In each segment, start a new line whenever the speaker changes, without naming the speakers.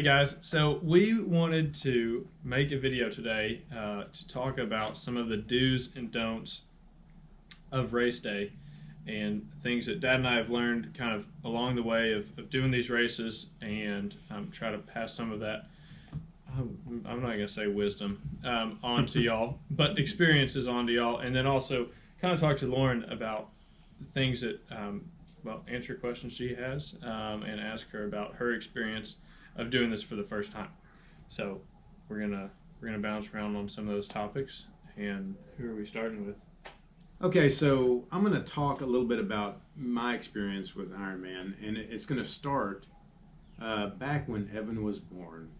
Hey guys, so we wanted to make a video today to talk about some of the do's and don'ts of race day and things that Dad and I have learned kind of along the way of doing these races, and try to pass some of that, I'm not going to say wisdom, on to y'all, but experiences on to y'all, and then also kind of talk to Lauren about things that, answer questions she has, and ask her about her experience of doing this for the first time. So we're gonna bounce around on some of those topics. And who are we starting with?
Okay, so I'm going to talk a little bit about my experience with Ironman, and it's going to start back when Evan was born.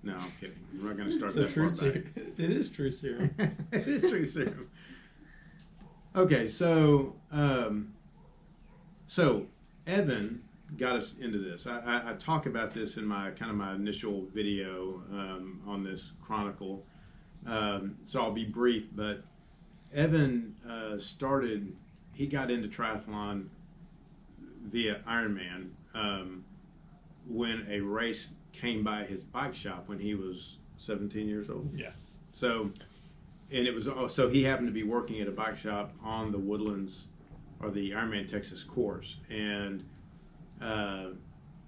No, I'm kidding. We're not going to start that far back.
It is true serum.
It is true serum. Okay, so Evan got us into this. I talk about this in my initial video on this chronicle. So I'll be brief, but Evan he got into triathlon via Ironman when a race came by his bike shop when he was 17 years old.
Yeah.
So he happened to be working at a bike shop on the Woodlands or the Ironman Texas course, and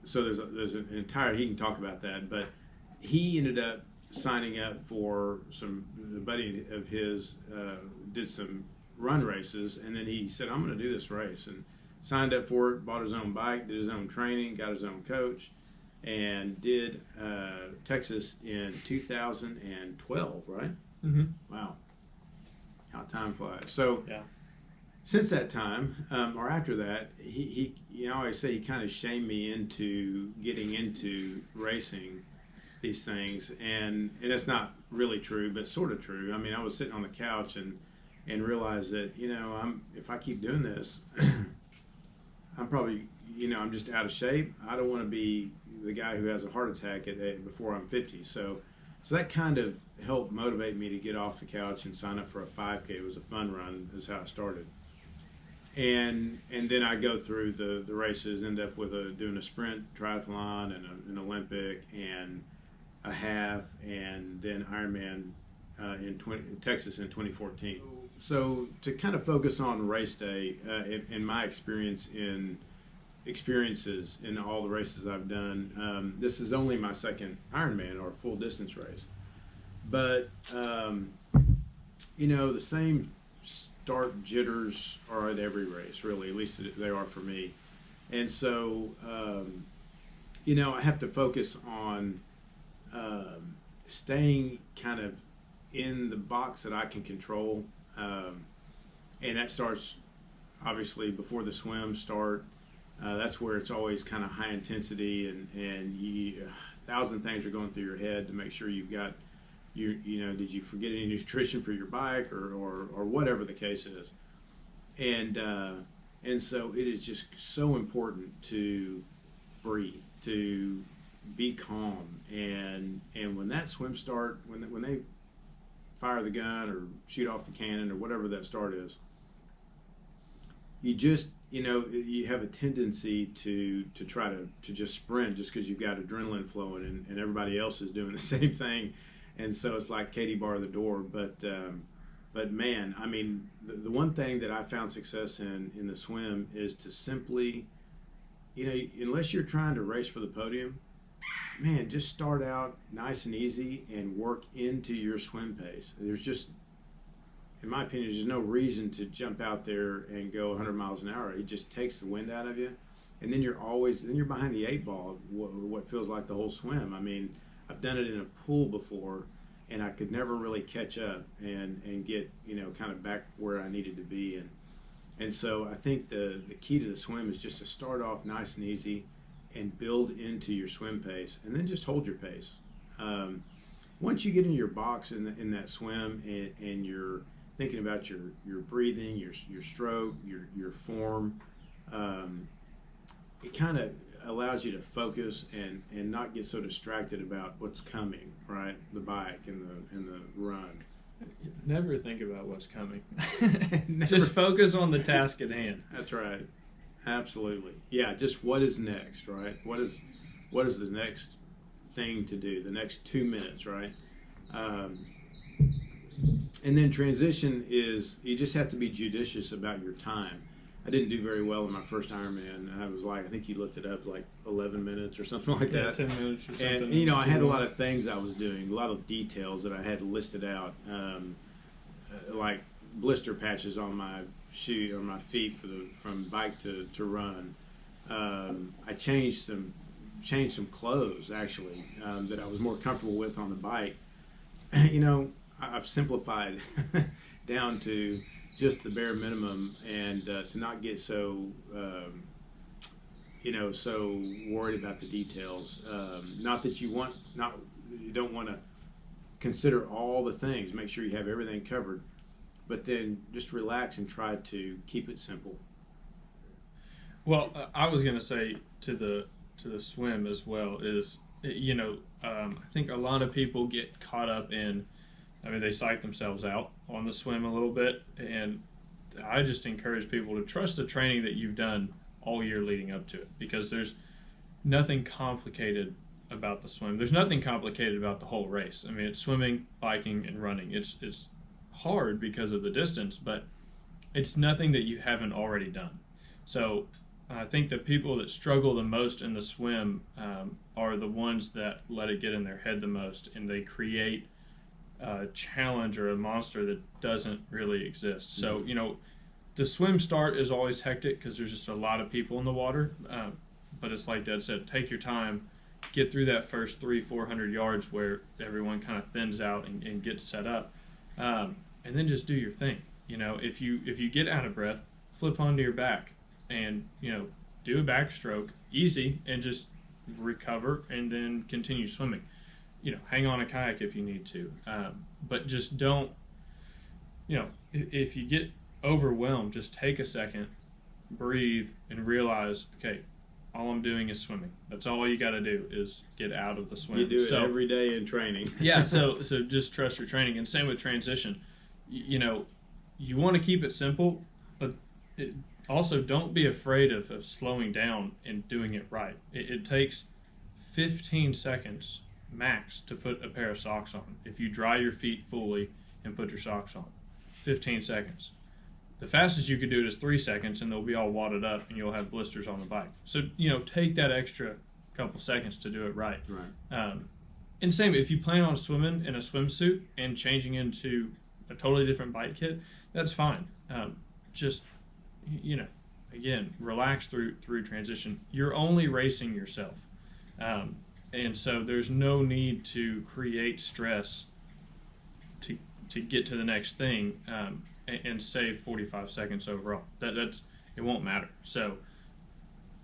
so there's an entire, he can talk about that, but he ended up signing up for a buddy of his did some run races, and then he said, I'm going to do this race, and signed up for it, bought his own bike, did his own training, got his own coach, and did Texas in 2012, right?
Mm-hmm.
Wow, how time flies. So
yeah.
Since that time, or after that, he I always say he kind of shamed me into getting into racing these things, and it's not really true, but sort of true. I mean, I was sitting on the couch and realized that, if I keep doing this, I'm probably, I'm just out of shape. I don't want to be the guy who has a heart attack before I'm 50. So that kind of helped motivate me to get off the couch and sign up for a 5K. It was a fun run. Is how it started. And then I go through the races, end up with doing a sprint triathlon and an Olympic and a half, and then Ironman in Texas in 2014. So to kind of focus on race day, in my experiences in all the races I've done, this is only my second Ironman or full distance race, but the same start jitters are at every race, really. At least they are for me. And so, I have to focus on staying kind of in the box that I can control. And that starts, obviously, before the swims start. That's where it's always kind of high intensity, and 1,000 things are going through your head to make sure you've got did you forget any nutrition for your bike or whatever the case is, and so it is just so important to breathe, to be calm, and when that swim start, when they fire the gun or shoot off the cannon or whatever that start is, you just you have a tendency to try to just sprint just because you've got adrenaline flowing and everybody else is doing the same thing. And so it's like Katie bar the door, but man, I mean, the one thing that I found success in the swim is to simply, unless you're trying to race for the podium, man, just start out nice and easy and work into your swim pace. There's just, in my opinion, there's no reason to jump out there and go 100 miles an hour. It just takes the wind out of you, and then you're behind the 8 ball, what feels like the whole swim. I mean, I've done it in a pool before, and I could never really catch up and get, kind of back where I needed to be. And so I think the key to the swim is just to start off nice and easy and build into your swim pace, and then just hold your pace. Once you get into your box in that swim and you're thinking about your breathing, your stroke, your form, it kind of allows you to focus and not get so distracted about what's coming, right? The bike and the run.
Never think about what's coming. Just focus on the task at hand.
That's right. Absolutely. Yeah, just what is next, right? What is the next thing to do, the next 2 minutes, right? And then transition is, you just have to be judicious about your time. I didn't do very well in my first Ironman. I was like, I think you looked it up, like 11 minutes or something like that.
10 minutes or something.
And, you know, I had a lot of things I was doing, a lot of details that I had listed out, like blister patches on my shoe or my feet from bike to run. I changed some clothes actually that I was more comfortable with on the bike. You know, I've simplified down to just the bare minimum, and to not get so so worried about the details. Not that you don't want to consider all the things. Make sure you have everything covered, but then just relax and try to keep it simple.
Well, I was going to say to the swim as well is, I think a lot of people get caught up in, they psych themselves out on the swim a little bit, and I just encourage people to trust the training that you've done all year leading up to it, because there's nothing complicated about the swim. There's nothing complicated about the whole race. It's swimming, biking, and running. It's hard because of the distance, but it's nothing that you haven't already done. So I think the people that struggle the most in the swim are the ones that let it get in their head the most, and they create a challenge or a monster that doesn't really exist. So, the swim start is always hectic because there's just a lot of people in the water. But it's like Dad said, take your time, get through that first 300-400 yards where everyone kind of thins out and gets set up, and then just do your thing. If you get out of breath, flip onto your back and do a backstroke, easy, and just recover and then continue swimming. Hang on a kayak if you need to, but just don't. If you get overwhelmed, just take a second, breathe, and realize, okay, all I'm doing is swimming. That's all you got to do is get out of the swim.
You do it every day in training.
Yeah, so just trust your training. And same with transition. You want to keep it simple, but also don't be afraid of slowing down and doing it right. It takes 15 seconds max to put a pair of socks on. If you dry your feet fully and put your socks on, 15 seconds. The fastest you could do it is 3 seconds, and they'll be all wadded up, and you'll have blisters on the bike. So, take that extra couple seconds to do it right.
Right.
And same, if you plan on swimming in a swimsuit and changing into a totally different bike kit, that's fine. Just, again, relax through transition. You're only racing yourself. And so there's no need to create stress to get to the next thing and save 45 seconds overall. That's it won't matter. So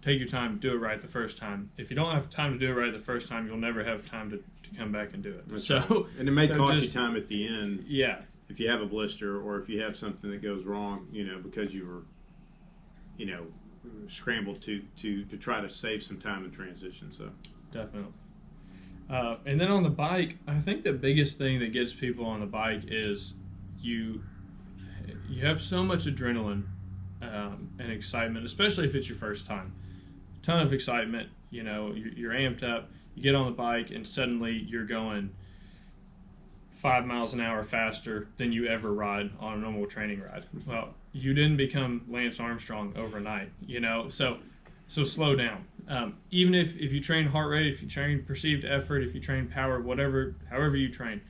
take your time, do it right the first time. If you don't have time to do it right the first time, you'll never have time to come back and do it.
That's right. And it may cost you time at the end.
Yeah.
If you have a blister or if you have something that goes wrong, because you were, scrambled to try to save some time in transition. So
definitely. And then on the bike, I think the biggest thing that gets people on the bike is you have so much adrenaline and excitement, especially if it's your first time. Ton of excitement, you're amped up. You get on the bike and suddenly you're going 5 miles an hour faster than you ever ride on a normal training ride. Well, you didn't become Lance Armstrong overnight, so slow down. Even if you train heart rate, if you train perceived effort, if you train power, however you train,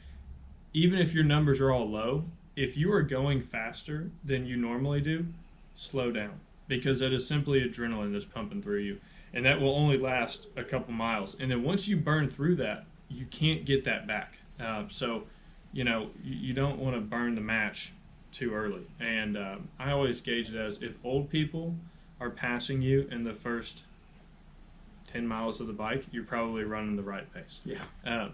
even if your numbers are all low, if you are going faster than you normally do, slow down, because that is simply adrenaline that's pumping through you, and that will only last a couple miles. And then once you burn through that, you can't get that back. So you don't want to burn the match too early. And I always gauge it as, if old people are passing you in the first 10 miles of the bike, you're probably running the right pace.
Yeah.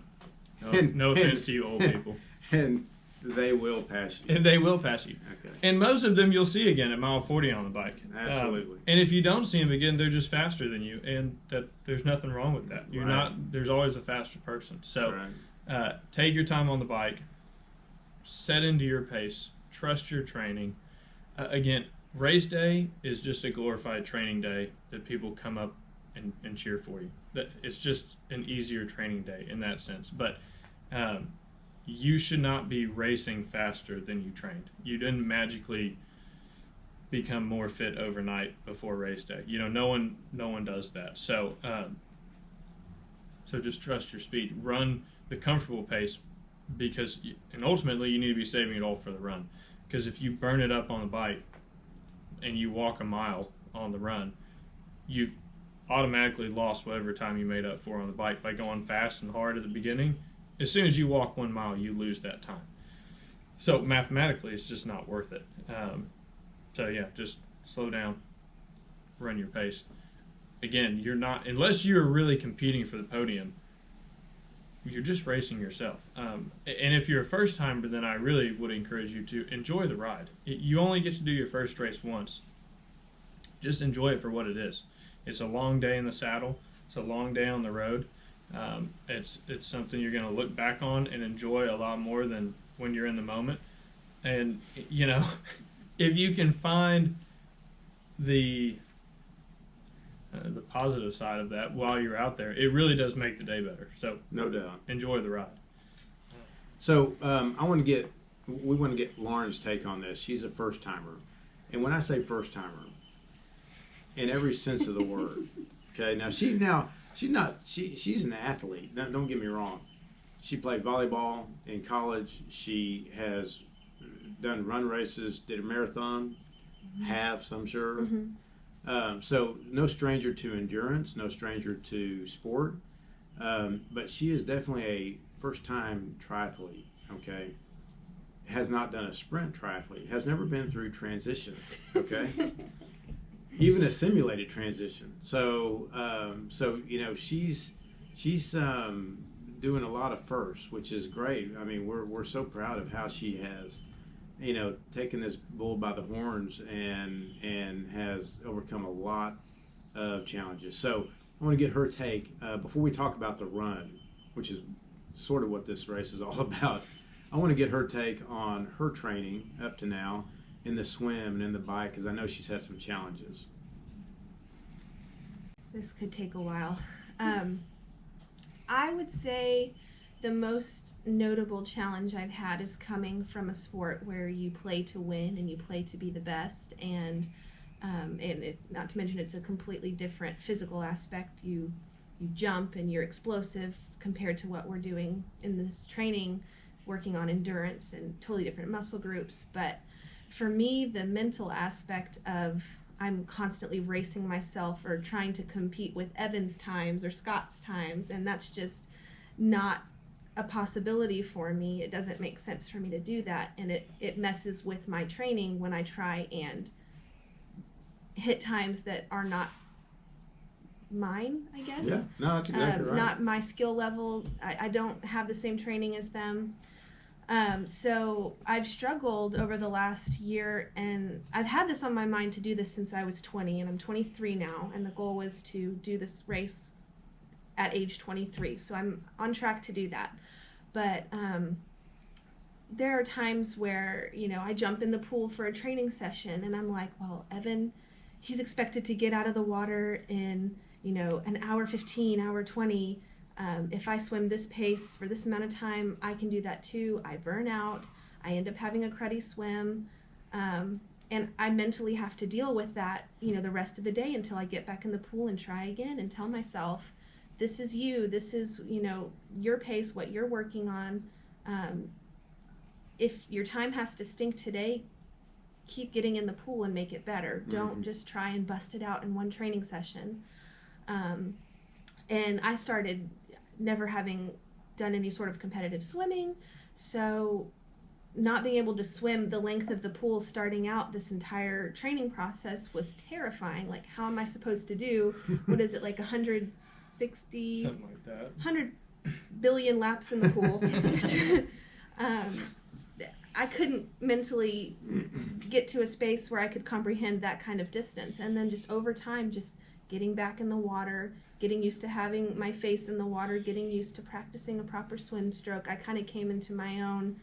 No offense to you old people.
And they will pass you.
And they will pass you.
Okay.
And most of them you'll see again at mile 40 on the bike.
Absolutely.
And if you don't see them again, they're just faster than you, and that there's nothing wrong with that. You're not. There's always a faster person. So take your time on the bike. Set into your pace. Trust your training. Again, race day is just a glorified training day that people come up and cheer for you. That it's just an easier training day in that sense. But you should not be racing faster than you trained. You didn't magically become more fit overnight before race day. No one does that. So just trust your speed. Run the comfortable pace, and ultimately you need to be saving it all for the run. Because if you burn it up on the bike and you walk a mile on the run, you've automatically lost whatever time you made up for on the bike by going fast and hard at the beginning. As soon as you walk 1 mile, you lose that time. So mathematically, it's just not worth it. Just slow down, run your pace. Again, you're not, unless you're really competing for the podium, you're just racing yourself. And if you're a first timer, then I really would encourage you to enjoy the ride. You only get to do your first race once. Just enjoy it for what it is. It's a long day in the saddle. It's a long day on the road. It's something you're going to look back on and enjoy a lot more than when you're in the moment. And, if you can find the positive side of that while you're out there, it really does make the day better. So
no doubt,
enjoy the ride.
So we want to get Lauren's take on this. She's a first timer, and when I say first timer, in every sense of the word, okay. Now she's an athlete. Don't get me wrong. She played volleyball in college. She has done run races, did a marathon, halves, I'm sure. So no stranger to endurance, no stranger to sport. But she is definitely a first-time triathlete, okay? Has not done a sprint triathlete, has never been through transition, okay? Even a simulated transition. So she's doing a lot of firsts, which is great. I mean, we're so proud of how she has, taken this bull by the horns and has overcome a lot of challenges. So I want to get her take before we talk about the run, which is sort of what this race is all about. I want to get her take on her training up to now in the swim and in the bike, because I know she's had some challenges.
This could take a while. I would say the most notable challenge I've had is coming from a sport where you play to win and you play to be the best, and not to mention it's a completely different physical aspect. You jump and you're explosive compared to what we're doing in this training, working on endurance and totally different muscle groups. But for me, the mental aspect of I'm constantly racing myself or trying to compete with Evan's times or Scott's times, and that's just not a possibility for me. It doesn't make sense for me to do that, and it messes with my training when I try and hit times that are not mine, I guess.
Yeah, no, that's exactly right.
Not my skill level. I don't have the same training as them. So I've struggled over the last year, and I've had this on my mind to do this since I was 20, and I'm 23 now, and the goal was to do this race at age 23. So I'm on track to do that. But there are times where, I jump in the pool for a training session, and I'm like, well, Evan, he's expected to get out of the water in, an hour 15, hour 20. If I swim this pace for this amount of time, I can do that too. I burn out. I end up having a cruddy swim. And I mentally have to deal with that, the rest of the day until I get back in the pool and try again and tell myself, this is you. This is, your pace, what you're working on. If your time has to stink today, keep getting in the pool and make it better. Mm-hmm. Don't just try and bust it out in one training session. And I started never having done any sort of competitive swimming, so not being able to swim the length of the pool starting out this entire training process was terrifying. Like, how am I supposed to do, what is it, like 160,
something like that,
100 billion laps in the pool? I couldn't mentally get to a space where I could comprehend that kind of distance. And then just over time, just getting back in the water, getting used to having my face in the water, getting used to practicing a proper swim stroke. I kind of came into my own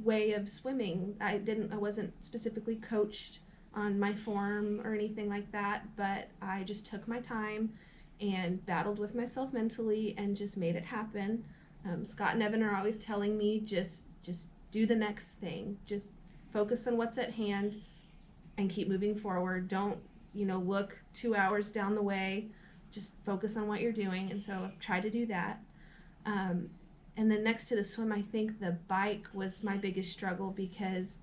way of swimming. I wasn't specifically coached on my form or anything like that, but I just took my time and battled with myself mentally and just made it happen. Scott and Evan are always telling me, just do the next thing. Just focus on what's at hand and keep moving forward. Don't, look 2 hours down the way. Just focus on what you're doing. And so I've tried to do that. And then next to the swim, I think the bike was my biggest struggle because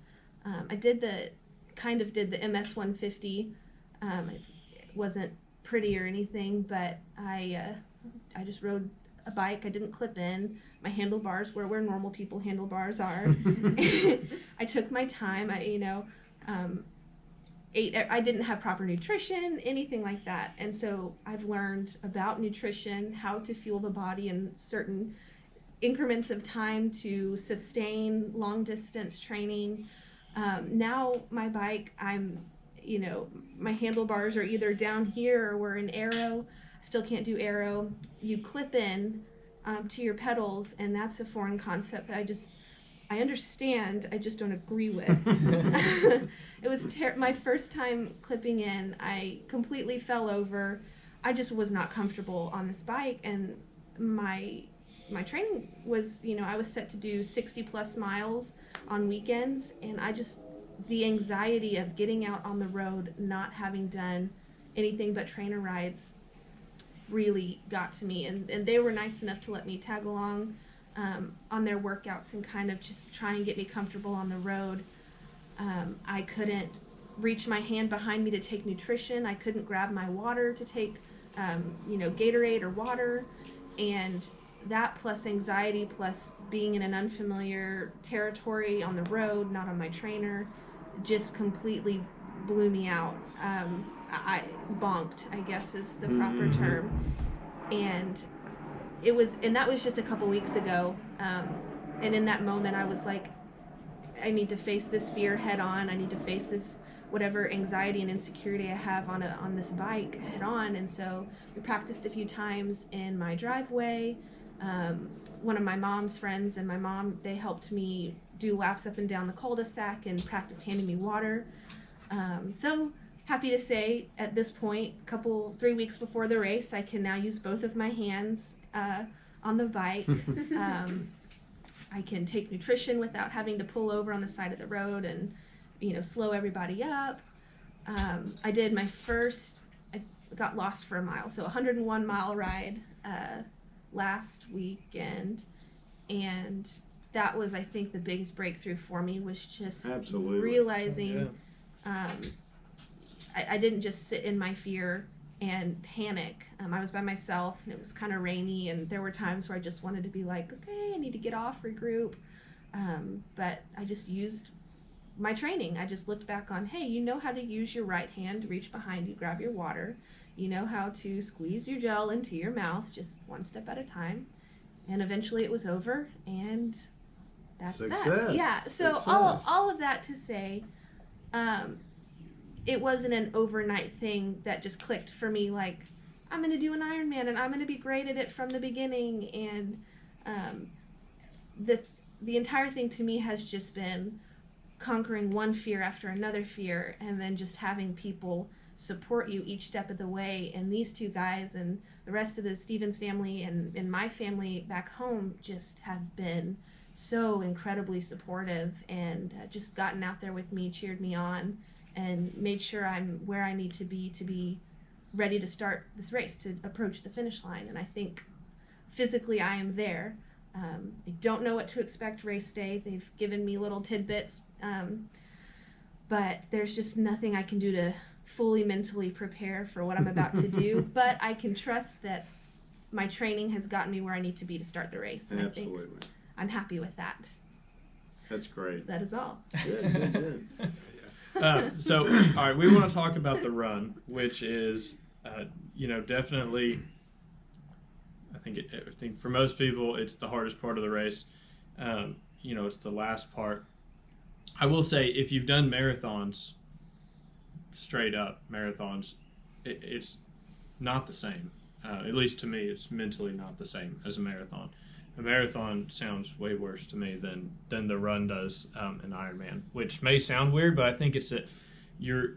I did the MS 150. It wasn't pretty or anything, but I just rode a bike. I didn't clip in. My handlebars were where normal people handlebars are. I took my time. Ate. I didn't have proper nutrition, anything like that. And so I've learned about nutrition, how to fuel the body in certain increments of time to sustain long distance training. Now my bike, my handlebars are either down here or we're in aero. Still can't do aero. You clip in to your pedals, and that's a foreign concept that I understand, I just don't agree with. It was my first time clipping in. I completely fell over. I just was not comfortable on this bike, and my training was, I was set to do 60 plus miles on weekends, and the anxiety of getting out on the road, not having done anything but trainer rides, really got to me. And they were nice enough to let me tag along on their workouts and kind of just try and get me comfortable on the road. I couldn't reach my hand behind me to take nutrition. I couldn't grab my water to take, Gatorade or water. And that plus anxiety plus being in an unfamiliar territory on the road, not on my trainer, just completely blew me out. I bonked, I guess is the proper term. And that was just a couple weeks ago. And in that moment I was like, I need to face this fear head on. I need to face this whatever anxiety and insecurity I have on this bike head on. And so we practiced a few times in my driveway. One of my mom's friends and my mom, they helped me do laps up and down the cul-de-sac and practiced handing me water. So happy to say at this point, 3 weeks before the race, I can now use both of my hands on the bike. I can take nutrition without having to pull over on the side of the road and, slow everybody up. I did I got lost for a mile, so 101 mile ride last weekend, and that was, I think, the biggest breakthrough for me, was just realizing I didn't just sit in my fear and panic. I was by myself, and it was kind of rainy, and there were times where I just wanted to be like, okay, I need to get off, regroup. But I just used my training. I just looked back on, hey, you know how to use your right hand to reach behind you, grab your water. You know how to squeeze your gel into your mouth, just one step at a time. And eventually it was over, and that's that. Yeah, so all of that to say, it wasn't an overnight thing that just clicked for me, like, I'm going to do an Ironman and I'm going to be great at it from the beginning. And the entire thing to me has just been conquering one fear after another fear, and then just having people support you each step of the way. And these two guys and the rest of the Stevens family and my family back home just have been so incredibly supportive, and just gotten out there with me, cheered me on, and made sure I'm where I need to be ready to start this race, to approach the finish line. And I think physically I am there. I don't know what to expect race day. They've given me little tidbits, but there's just nothing I can do to fully mentally prepare for what I'm about to do. But I can trust that my training has gotten me where I need to be to start the race. And
Absolutely.
I think I'm happy with that.
That's great.
That is all.
Good.
So, all right, we want to talk about the run, which is, definitely, I think for most people, it's the hardest part of the race. It's the last part. I will say, if you've done marathons, straight up marathons, it's not the same. At least to me, it's mentally not the same as a marathon. A marathon sounds way worse to me than the run does in Ironman, which may sound weird, but I think it's that you're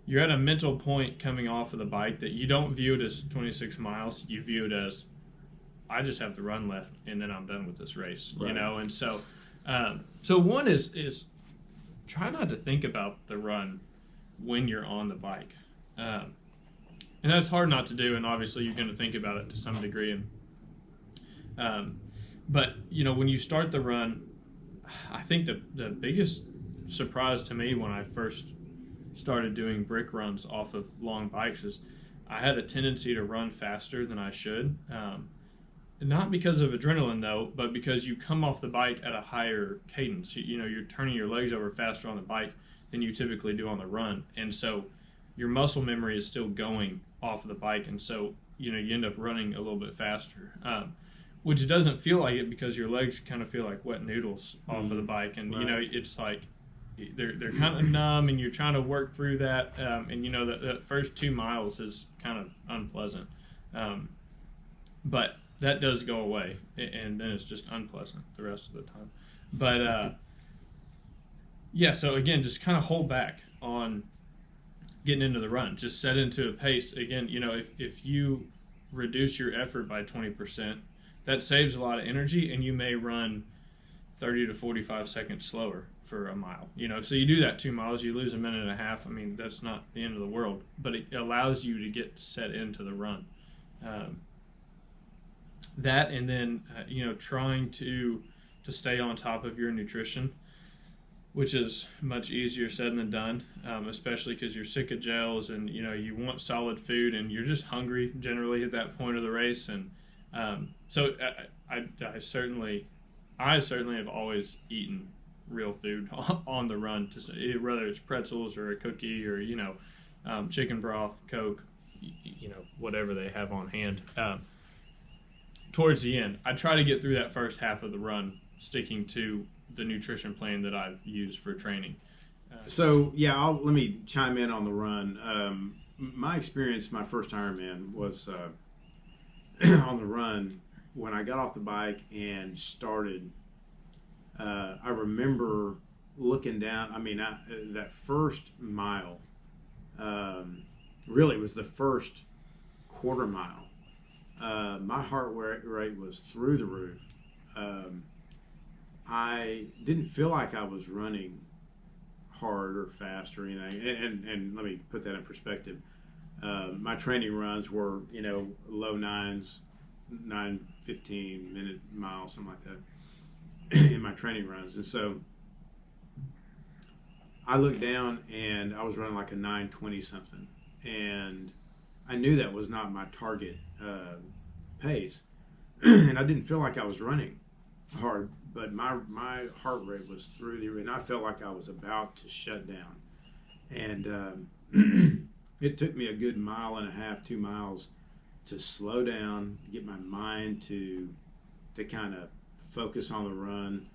you're at a mental point coming off of the bike that you don't view it as 26 miles. You view it as, I just have to run left and then I'm done with this race,
Right.
you know? And so, so one is try not to think about the run when you're on the bike. And that's hard not to do. And obviously you're going to think about it to some degree. But you know, when you start the run, I think the biggest surprise to me when I first started doing brick runs off of long bikes is I had a tendency to run faster than I should. Not because of adrenaline though, but because you come off the bike at a higher cadence. You know, you're turning your legs over faster on the bike than you typically do on the run. And so your muscle memory is still going off of the bike. And so, you know, you end up running a little bit faster, which doesn't feel like it because your legs kind of feel like wet noodles off of the bike. And, you know, it's like they're kind of numb and you're trying to work through that. And, you know, that first 2 miles is kind of unpleasant. But that does go away, and then it's just unpleasant the rest of the time. But, yeah, so again, just kind of hold back on getting into the run. Just set into a pace. Again, you know, if you reduce your effort by 20%, that saves a lot of energy, and you may run 30 to 45 seconds slower for a mile. You know, so you do that 2 miles, you lose a minute and a half. I mean, that's not the end of the world, but it allows you to get set into the run. That and then you know, trying to stay on top of your nutrition, which is much easier said than done, especially because you're sick of gels and you know you want solid food and you're just hungry generally at that point of the race. And so I certainly have always eaten real food on the run, whether it's pretzels or a cookie or you know chicken broth, Coke, you know, whatever they have on hand. Towards the end, I try to get through that first half of the run sticking to the nutrition plan that I've used for training.
So, yeah, let me chime in on the run. My experience, my first Ironman was on the run. When I got off the bike and started, I remember looking down. I mean, that first mile, really was the first quarter mile. My heart rate was through the roof. I didn't feel like I was running hard or fast or anything. And let me put that in perspective. My training runs were, you know, low 9s, 9:15 minute miles, something like that, in my training runs. And so I looked down and I was running like a 9:20 something. And I knew that was not my target pace, and I didn't feel like I was running hard, but my heart rate was through the roof, and I felt like I was about to shut down. And it took me a good 1.5 miles, 2 miles to slow down, get my mind to kind of focus on the run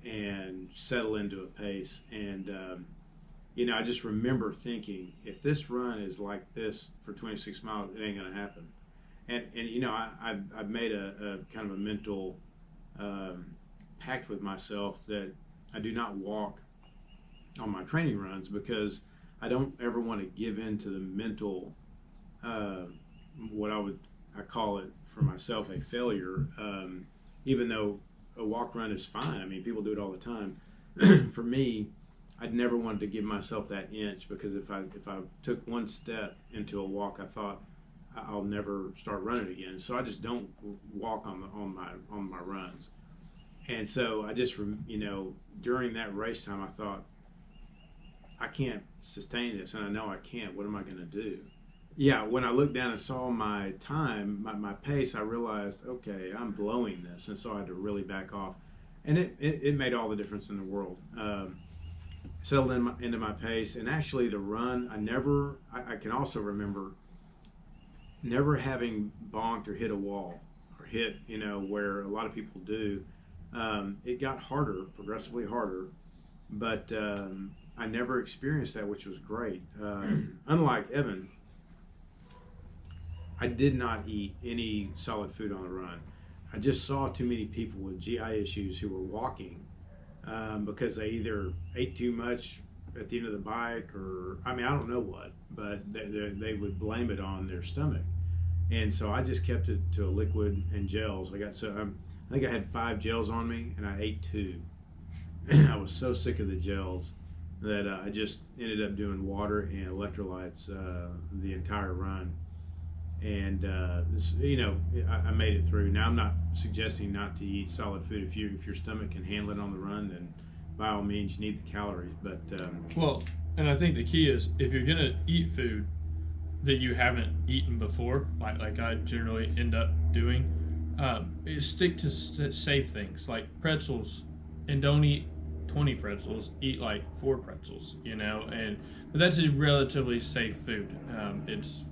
and settle into a pace. And you know, I just remember thinking, if this run is like this for 26 miles, it ain't going to happen. And you know, I've made a kind of a mental pact with myself that I do not walk on my training runs because I don't ever want to give in to the mental, what I call it for myself, a failure. Even though a walk run is fine. I mean, people do it all the time. For me, I'd never wanted to give myself that inch because if I took one step into a walk, I thought I'll never start running again. So I just don't walk on my runs. And so I just, you know, during that race time, I thought, I can't sustain this, and I know I can't. What am I going to do? Yeah, when I looked down and saw my time, my pace, I realized, okay, I'm blowing this, and so I had to really back off. And it made all the difference in the world. Settled into my pace, and actually the run, I can also remember never having bonked or hit a wall or hit, you know, where a lot of people do. It got harder, progressively harder, but I never experienced that, which was great. Unlike Evan, I did not eat any solid food on the run. I just saw too many people with GI issues who were walking because they either ate too much at the end of the bike, or I mean, I don't know what, but they would blame it on their stomach. And so I just kept it to a liquid and gels. I think I had 5 gels on me, and I ate 2. I was so sick of the gels that I just ended up doing water and electrolytes the entire run. And I made it through. Now I'm not suggesting not to eat solid food. If your stomach can handle it on the run, then by all means you need the calories. But
well, and I think the key is if you're gonna eat food that you haven't eaten before, like I generally end up doing, is stick to safe things like pretzels, and don't eat 20 pretzels. Eat like 4 pretzels, but that's a relatively safe food. It's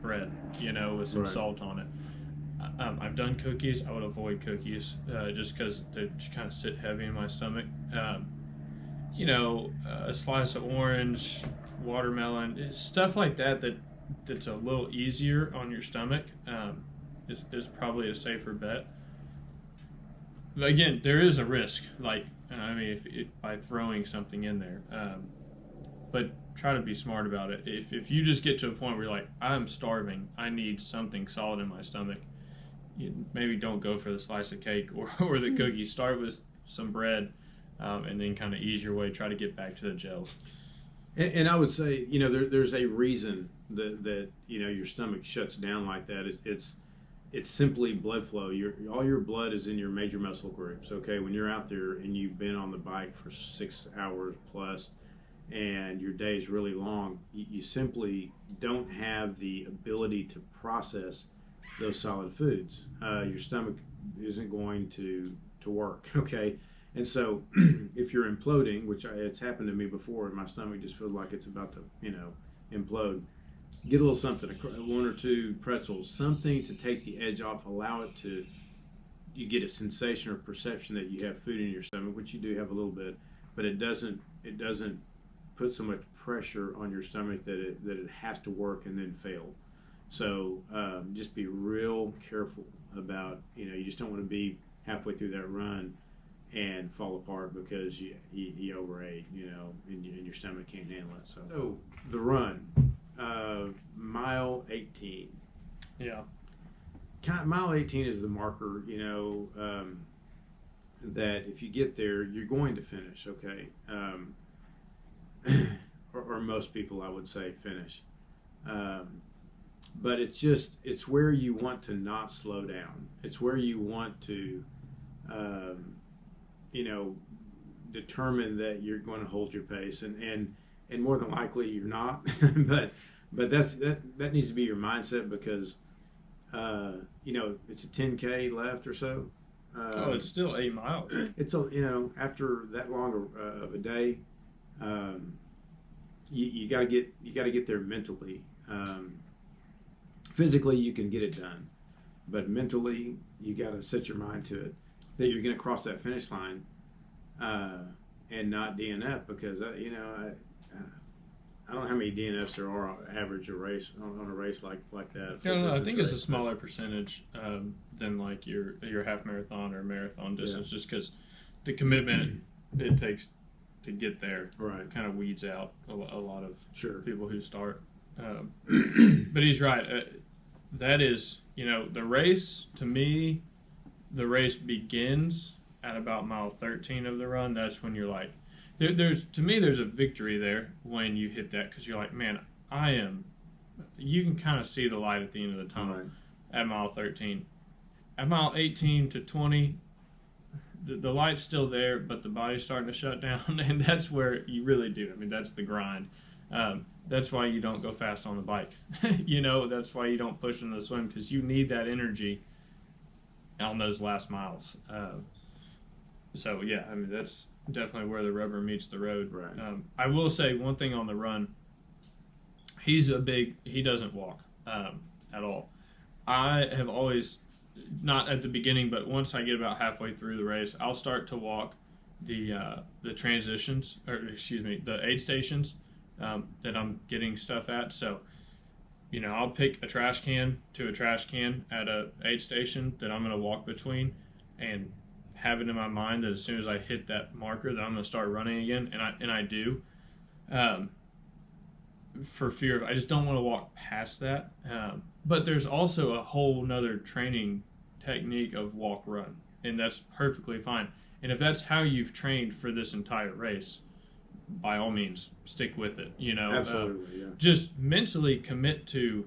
bread, with some salt on it. I've done cookies. I would avoid cookies just because they kind of sit heavy in my stomach. A slice of orange, watermelon, stuff like that's a little easier on your stomach is probably a safer bet. But again, there is a risk, by throwing something in there. But try to be smart about it. If you just get to a point where you're like, I'm starving, I need something solid in my stomach, maybe don't go for the slice of cake or the cookie. Start with some bread, and then kind of ease your way. Try to get back to the gels.
And I would say, there's a reason that your stomach shuts down like that. It's simply blood flow. All your blood is in your major muscle groups. Okay, when you're out there and you've been on the bike for 6 hours plus, and your day is really long, you simply don't have the ability to process those solid foods. Your stomach isn't going to work. Okay, and so if you're imploding, which it's happened to me before, and my stomach just feels like it's about to implode, get a little something, 1 or 2 pretzels, something to take the edge off. Allow it to. You get a sensation or perception that you have food in your stomach, which you do have a little bit, but it doesn't put so much pressure on your stomach that it has to work and then fail. So just be real careful about, you just don't want to be halfway through that run and fall apart because you overate, and your stomach can't handle it. So the run, mile 18.
Yeah.
Mile 18 is the marker, that if you get there, you're going to finish, okay? Or most people, I would say, finish. But it's where you want to not slow down. It's where you want to, determine that you're going to hold your pace, and more than likely you're not. but that needs to be your mindset because, it's a 10K left or so.
It's still 8 miles.
It's after that long of a day. You got to get there mentally. Physically, you can get it done, but mentally, you got to set your mind to it that you're going to cross that finish line and not DNF because I don't know how many DNFs there are average a race on a race like that.
No, I think it's a smaller percentage than like your half marathon or marathon distance, just because the commitment it takes to get there kind of weeds out a lot of people who start. But he's right. That is, the race, to me, the race begins at about mile 13 of the run. That's when you're like, there's a victory there when you hit that because you're like, man, you can kind of see the light at the end of the tunnel at mile 13. At mile 18 to 20, the light's still there, but the body's starting to shut down, and that's where you really do. I mean, that's the grind. That's why you don't go fast on the bike. That's why you don't push in the swim because you need that energy on those last miles. So, yeah, I mean, that's definitely where the rubber meets the road.
Right.
I will say one thing on the run. He doesn't walk at all. I have always, not at the beginning, but once I get about halfway through the race, I'll start to walk the transitions, the aid stations that I'm getting stuff at. So, I'll pick a trash can to a trash can at a aid station that I'm going to walk between and have it in my mind that as soon as I hit that marker that I'm going to start running again, and I do. for fear of, I just don't want to walk past that. But there's also a whole nother training technique of walk run, and that's perfectly fine. And if that's how you've trained for this entire race, by all means, stick with it.
Absolutely, yeah.
Just mentally commit to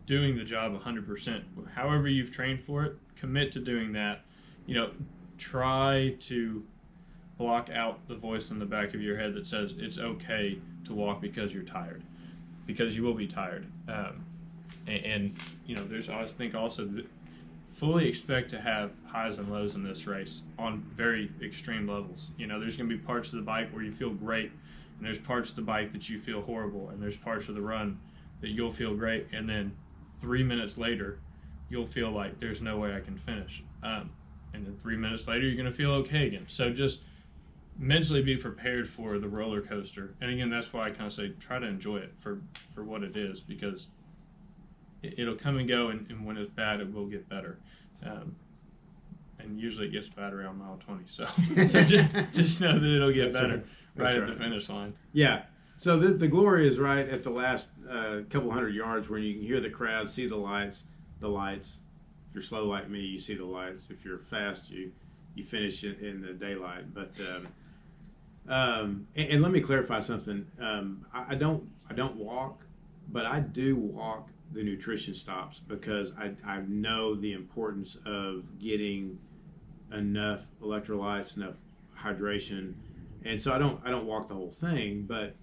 doing the job 100%. However you've trained for it, commit to doing that. Try to block out the voice in the back of your head that says it's okay to walk because you're tired, because you will be tired. There's, I think, also fully expect to have highs and lows in this race on very extreme levels. There's going to be parts of the bike where you feel great, and there's parts of the bike that you feel horrible, and there's parts of the run that you'll feel great, and then 3 minutes later, you'll feel like there's no way I can finish. And then 3 minutes later, you're going to feel okay again. So just mentally be prepared for the roller coaster. And again, that's why I kind of say try to enjoy it for what it is, because it'll come and go, and when it's bad, it will get better. And usually it gets bad around mile 20. So just know that it'll get better right at the finish line.
Yeah. So the glory is right at the last couple hundred yards, where you can hear the crowd, see the lights. If you're slow like me, you see the lights. If you're fast, you finish in the daylight. But and let me clarify something. I don't walk, but I do walk the nutrition stops, because I know the importance of getting enough electrolytes, enough hydration, and so I don't walk the whole thing, but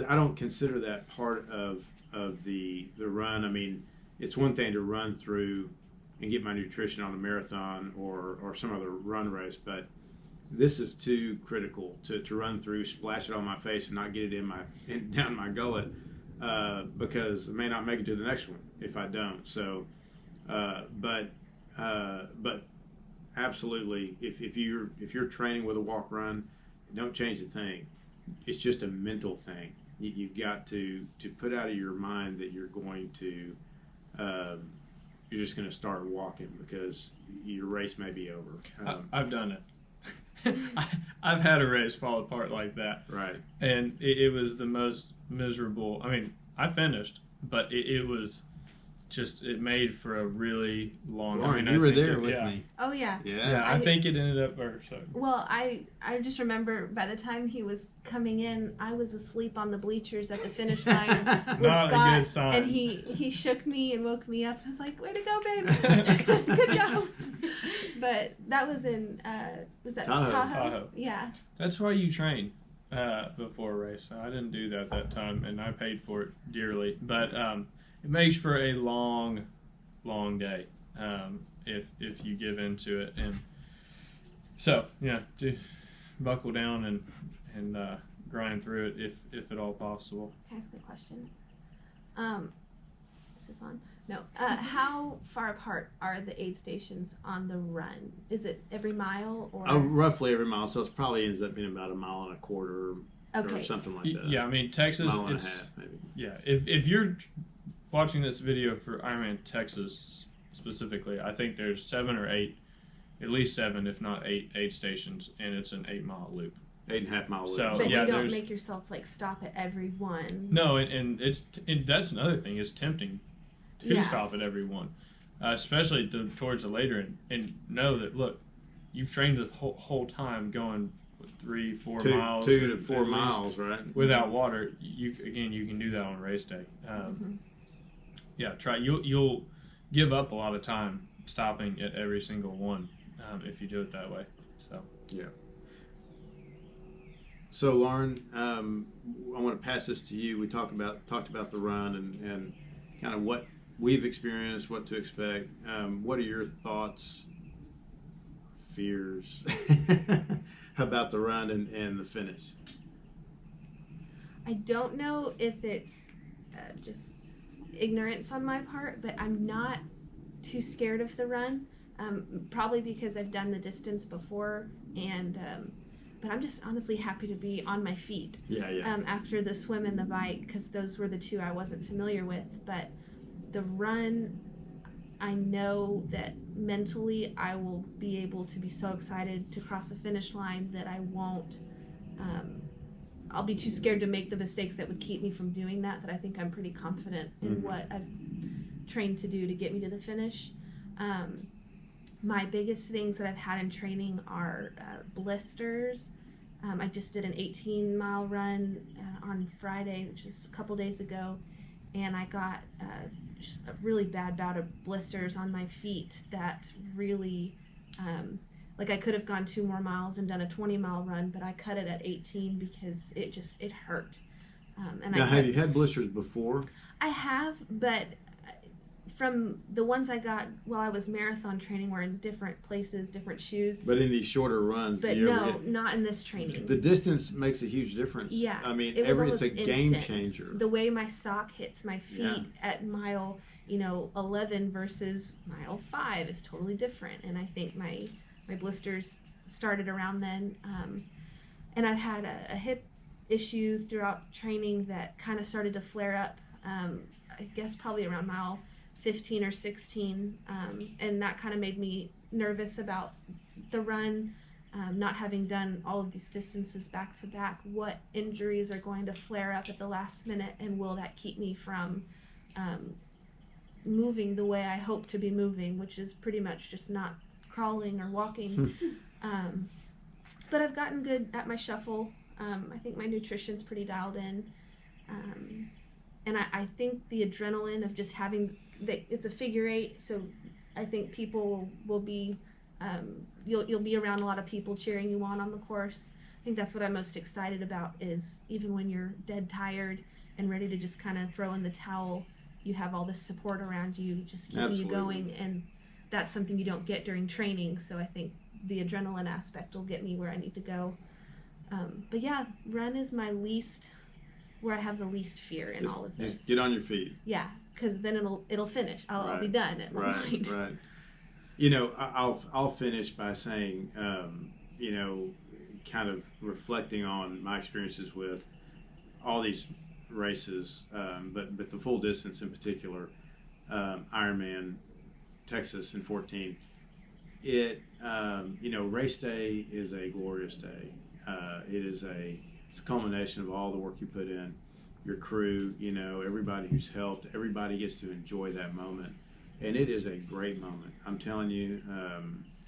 I don't consider that part of the run. I mean, it's one thing to run through and get my nutrition on a marathon or some other run race, but this is too critical to run through, splash it on my face, and not get it down my gullet, because I may not make it to the next one if I don't. So, but absolutely, if you're training with a walk run, don't change a thing. It's just a mental thing. You've got to put out of your mind that you're going to you're just going to start walking, because your race may be over.
I've done it. I've had a race fall apart like that.
Right.
And it was the most miserable. I mean, I finished, but it was just, it made for a really long.
Lauren, you were there with me.
Oh yeah.
Yeah.
I think it ended up.
Well, I just remember by the time he was coming in, I was asleep on the bleachers at the finish line with
Not
Scott,
a good sign.
and he shook me and woke me up. I was like, "Way to go, babe! Good job." But that was in was that Tahoe? Yeah.
That's why you train before a race. I didn't do that time, and I paid for it dearly. But it makes for a long day if you give into it. And so buckle down and grind through it if at all possible.
Can I ask a question? Is this on? No. How far apart are the aid stations on the run? Is it every mile or?
Roughly every mile. So it probably ends up being about a mile and a quarter or something like that.
Yeah, I mean, Texas.
Mile and a half, maybe.
Yeah, if you're watching this video for Ironman Texas specifically, I think there's 7 or 8, at least 7, if not 8 aid stations, and it's an 8-mile loop.
8.5 mile loop.
So,
but you don't make yourself stop at every one.
No, and that's another thing. It's tempting to stop at every one, especially towards the later and know that, look, you've trained the whole time going 3-4 miles,
2 to 4 miles, right?
Without water. You can do that on race day. Yeah, try. You'll give up a lot of time stopping at every single one if you do it that way. So
yeah. So Lauren, I want to pass this to you. We talked about the run and kind of what we've experienced, what to expect. What are your thoughts, fears about the run and the finish?
I don't know if it's just ignorance on my part, but I'm not too scared of the run. Probably because I've done the distance before, and but I'm just honestly happy to be on my feet. After the swim and the bike, because those were the two I wasn't familiar with. But the run, I know that mentally I will be able to be so excited to cross the finish line that I won't. I'll be too scared to make the mistakes that would keep me from doing that I think I'm pretty confident in what I've trained to do to get me to the finish. My biggest things that I've had in training are blisters. I just did an 18-mile run on Friday, which is a couple days ago, and I got just a really bad bout of blisters on my feet that really, like I could have gone 2 more miles and done a 20-mile run, but I cut it at 18 because it hurt.
Now, have you had blisters before?
I have, but from the ones I got while I was marathon training were in different places, different shoes.
But in these shorter runs,
but no, not in this training.
The distance makes a huge difference.
Yeah,
I mean,
it's
a game changer.
The way my sock hits my feet at mile 11 versus mile 5 is totally different, and I think my blisters started around then. And I've had a hip issue throughout training that kind of started to flare up. I guess probably around mile 15 or 16, and that kind of made me nervous about the run, not having done all of these distances back to back. What injuries are going to flare up at the last minute, and will that keep me from moving the way I hope to be moving, which is pretty much just not crawling or walking. But I've gotten good at my shuffle. I think my nutrition's pretty dialed in, and I think the adrenaline of just having it's a figure 8, so I think people will be you'll be around a lot of people cheering you on the course. I think that's what I'm most excited about, is even when you're dead tired and ready to just kind of throw in the towel, you have all this support around you just keeping you going, and that's something you don't get during training. So I think the adrenaline aspect will get me where I need to go. But yeah, run is where I have the least fear in all of this.
Just get on your feet.
Yeah, because then it'll finish. I'll be done at one point.
Right. I'll finish by saying, kind of reflecting on my experiences with all these races, but the full distance in particular, Ironman, Texas in 14. Race day is a glorious day. It's a culmination of all the work you put in, your crew, everybody who's helped, everybody gets to enjoy that moment. And it is a great moment. I'm telling you,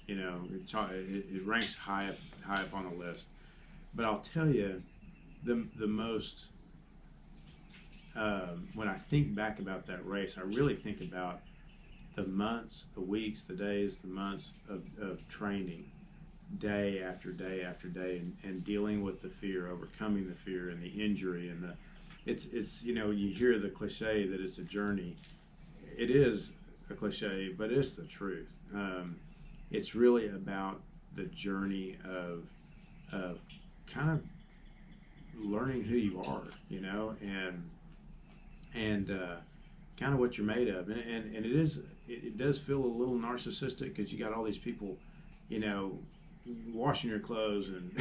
it ranks high up on the list. But I'll tell you, the most, when I think back about that race, I really think about the months, the weeks, the days, the months of training, day after day after day, and dealing with the fear, overcoming the fear and the injury, and it's you hear the cliche that it's a journey. It is a cliche, but it's the truth. It's really about the journey of kind of learning who you are, and kind of what you're made of, and it does feel a little narcissistic because you got all these people, washing your clothes and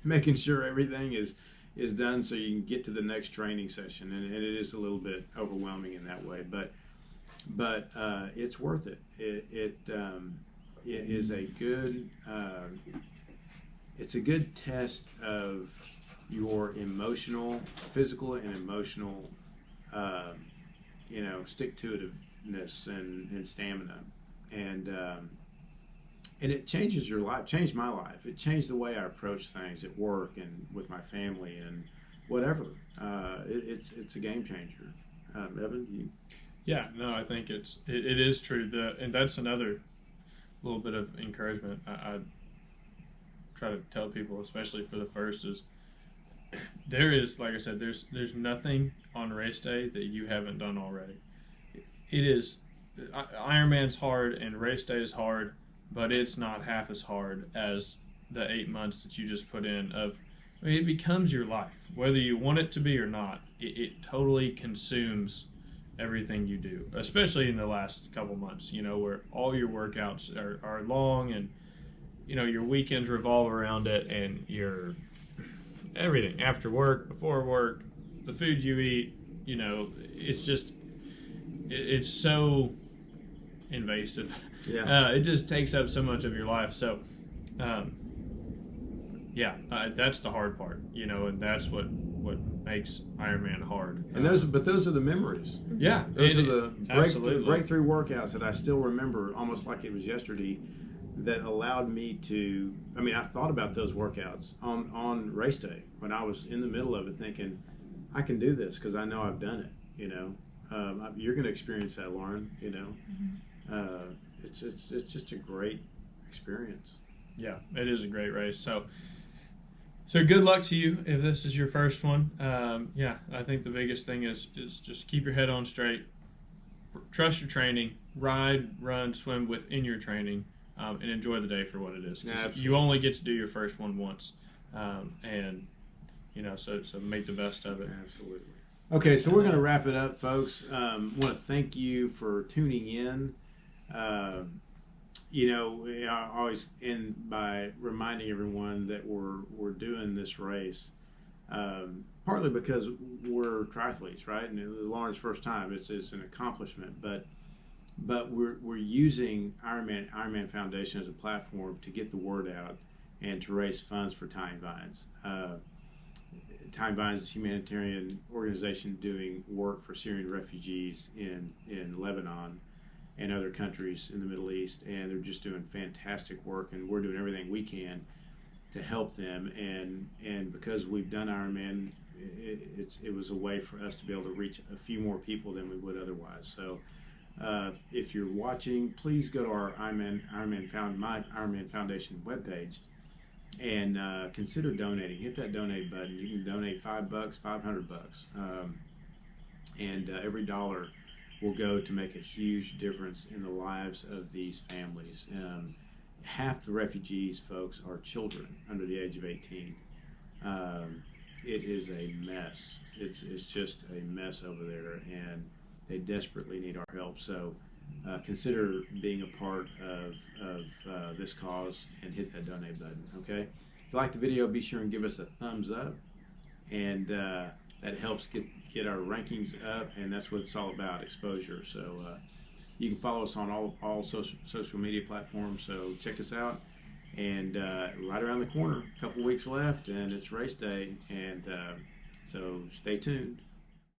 making sure everything is done so you can get to the next training session, and it is a little bit overwhelming in that way, but it's worth it. It is a good it's a good test of your physical and emotional stick-to-itiveness and stamina, and it changes your life. Changed my life. It changed the way I approach things at work and with my family and whatever. It's a game changer. Evan,
Yeah, no, I think it is true. And that's another little bit of encouragement I try to tell people, especially for the first, is there is, like I said, there's nothing on race day that you haven't done already. It is, Ironman's hard and race day is hard, but it's not half as hard as the 8 months that you just put in it becomes your life, whether you want it to be or not. It totally consumes everything you do, especially in the last couple months, where all your workouts are long, and your weekends revolve around it, and your everything after work, before work, the food you eat, it's just it's so invasive.
Yeah.
It just takes up so much of your life. So Yeah, that's the hard part, and that's what makes Ironman hard.
And those are the memories.
Yeah,
Those are the
absolutely
breakthrough workouts that I still remember almost like it was yesterday, that allowed me to. I mean, I thought about those workouts on race day when I was in the middle of it, thinking, I can do this because I know I've done it. You're going to experience that, Lauren. It's just a great experience.
Yeah, it is a great race. So good luck to you if this is your first one. I think the biggest thing is just keep your head on straight, trust your training, ride, run, swim within your training, and enjoy the day for what it is. You only get to do your first one once, and so make the best of it.
Absolutely. Okay, so we're going to wrap it up, folks. Want to thank you for tuning in. I always end by reminding everyone that we're doing this race, partly because we're triathletes, right? And it was Lauren's first time. It's an accomplishment, but we're using Ironman Foundation as a platform to get the word out and to raise funds for Tying Vines. Tying Vines is a humanitarian organization doing work for Syrian refugees in Lebanon and other countries in the Middle East, and they're just doing fantastic work, and we're doing everything we can to help them. And because we've done Ironman, it was a way for us to be able to reach a few more people than we would otherwise. So if you're watching, please go to our my Ironman Foundation webpage and consider donating. Hit that donate button. You can donate $5, $500, and every dollar will go to make a huge difference in the lives of these families. Half the refugees, folks, are children under the age of 18. It is a mess. It's just a mess over there, and they desperately need our help. So consider being a part of this cause and hit that donate button, okay? If you like the video, be sure and give us a thumbs up, and that helps get our rankings up, and that's what it's all about, exposure. So you can follow us on all social media platforms, so check us out. And right around the corner, a couple weeks left, and it's race day, and so stay tuned.